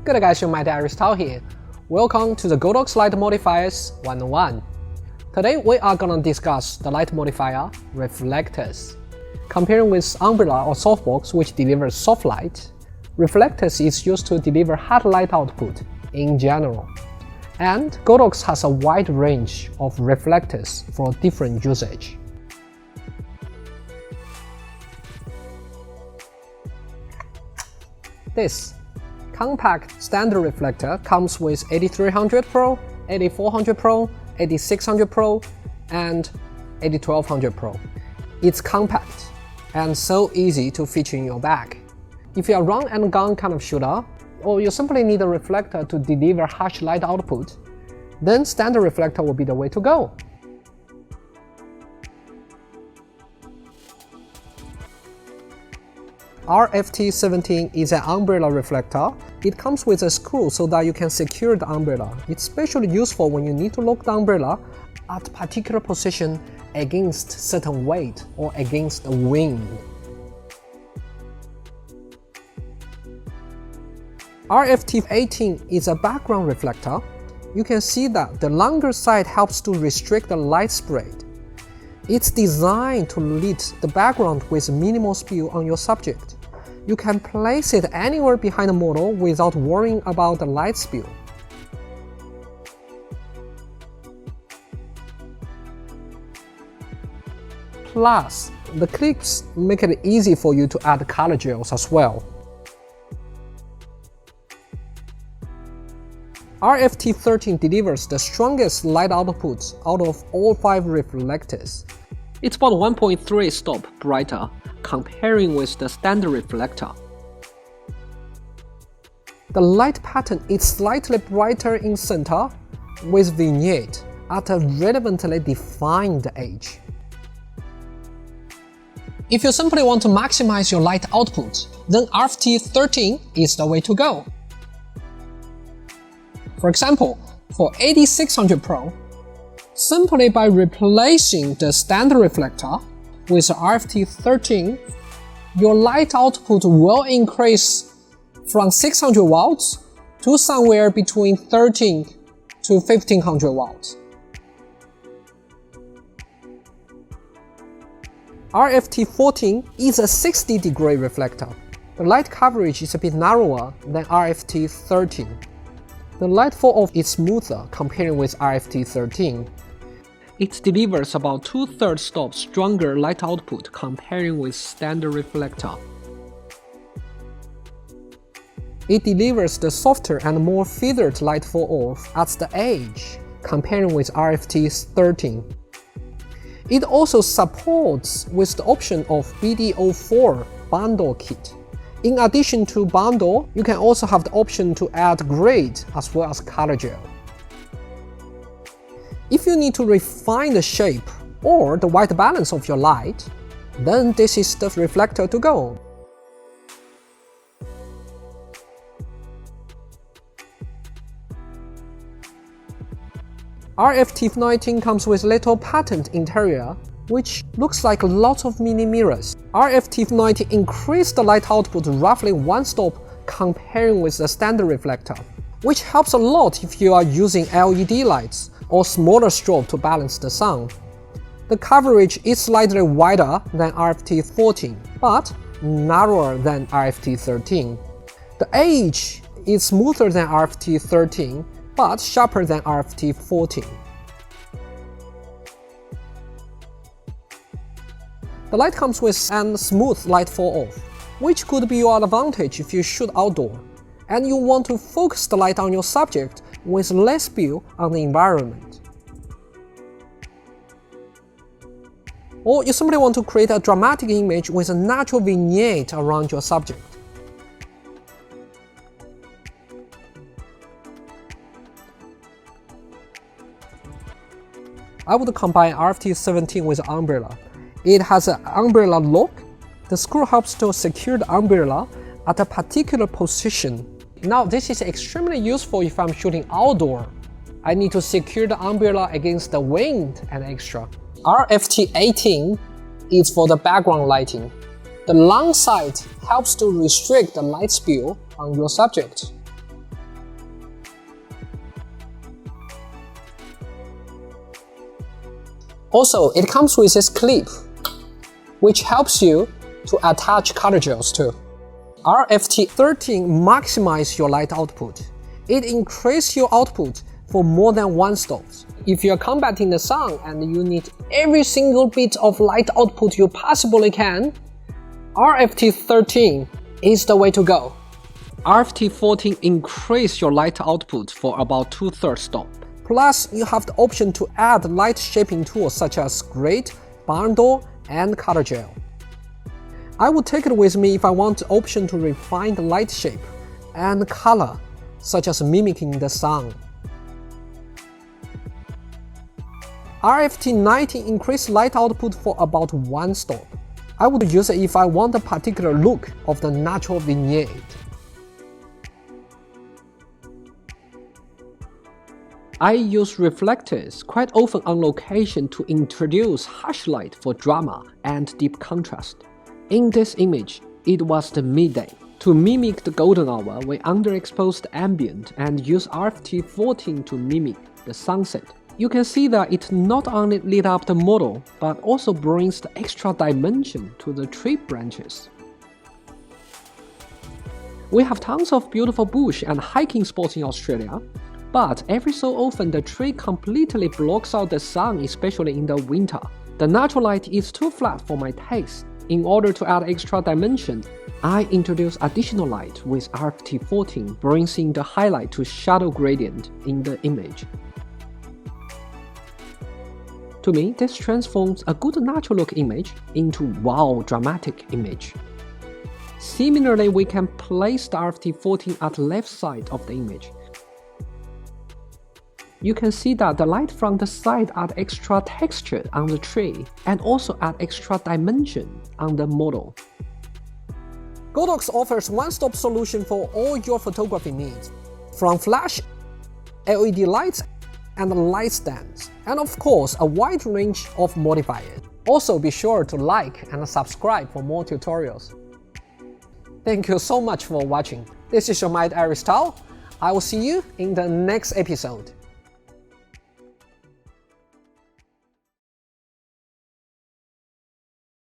Good guys, you might Aries Tao here. Welcome to the Godox Light Modifiers 101. Today we are gonna discuss the light modifier, reflectors. Comparing with umbrella or softbox which delivers soft light, reflectors is used to deliver hard light output in general. And Godox has a wide range of reflectors for different usage. This compact standard reflector comes with 8300 Pro, 8400 Pro, 8600 Pro, and 8200 Pro. It's compact and so easy to feature in your bag. If you're a run and gun kind of shooter, or you simply need a reflector to deliver harsh light output, then standard reflector will be the way to go. RFT17 is an umbrella reflector. It comes with a screw so that you can secure the umbrella. It's especially useful when you need to lock the umbrella at a particular position against certain weight or against the wind. RFT18 is a background reflector. You can see that the longer side helps to restrict the light spread. It's designed to lit the background with minimal spill on your subject. You can place it anywhere behind the model without worrying about the light spill. Plus, the clips make it easy for you to add color gels as well. RFT13 delivers the strongest light output out of all 5 reflectors. It's about 1.3 stop brighter comparing with the standard reflector. The light pattern is slightly brighter in center with vignette at a relevantly defined edge. If you simply want to maximize your light output, then RFT13 is the way to go. For example, for 8600 Pro, simply by replacing the standard reflector with RFT13, your light output will increase from 600 watts to somewhere between 13 to 1500 watts. RFT14 is a 60-degree reflector. The light coverage is a bit narrower than RFT13. The light fall-off is smoother comparing with RFT13. It delivers about 2/3 stop stronger light output comparing with standard reflector. It delivers the softer and more feathered light fall-off at the edge comparing with RFT13. It also supports with the option of EP04 bundle kit. In addition to bundle, you can also have the option to add grid as well as color gel. If you need to refine the shape or the white balance of your light, then this is the reflector to go. RFT19 comes with little patterned interior, which looks like lots of mini mirrors. RFT19 increased the light output roughly 1 stop comparing with the standard reflector, which helps a lot if you are using LED lights or smaller strobe to balance the sound. The coverage is slightly wider than RFT14, but narrower than RFT13. The edge is smoother than RFT13, but sharper than RFT14. The light comes with a smooth light fall-off, which could be your advantage if you shoot outdoor, and you want to focus the light on your subject with less spill on the environment. Or you simply want to create a dramatic image with a natural vignette around your subject. I would combine RFT17 with umbrella. It has an umbrella lock. The screw helps to secure the umbrella at a particular position. Now this is extremely useful if I'm shooting outdoor. I need to secure the umbrella against the wind and extra. RFT18 is for the background lighting. The long side helps to restrict the light spill on your subject. Also, it comes with this clip, which helps you to attach color gels too. RFT13 maximizes your light output. It increases your output for more than one stop. If you're combating the sun and you need every single bit of light output you possibly can, RFT13 is the way to go. RFT14 increases your light output for about 2/3 stop. Plus, you have the option to add light shaping tools such as grid, barn door, and color gel. I would take it with me if I want the option to refine the light shape and color, such as mimicking the sun. RFT19 increased light output for about 1 stop. I would use it if I want a particular look of the natural vignette. I use reflectors quite often on location to introduce harsh light for drama and deep contrast. In this image, it was the midday. To mimic the golden hour, we underexposed ambient and use RFT14 to mimic the sunset. You can see that it not only lit up the model, but also brings the extra dimension to the tree branches. We have tons of beautiful bush and hiking spots in Australia, but every so often the tree completely blocks out the sun, especially in the winter. The natural light is too flat for my taste. In order to add extra dimension, I introduce additional light with RFT14, brings in the highlight to shadow gradient in the image. To me, this transforms a good natural look image into wow dramatic image. Similarly, we can place the RFT14 at the left side of the image. You can see that the light from the side adds extra texture on the tree and also add extra dimension on the model. Godox offers one-stop solution for all your photography needs, from flash, LED lights, and light stands, and of course a wide range of modifiers. Also be sure to like and subscribe for more tutorials. Thank you so much for watching. This is your mate Aries Tao. I will see you in the next episode.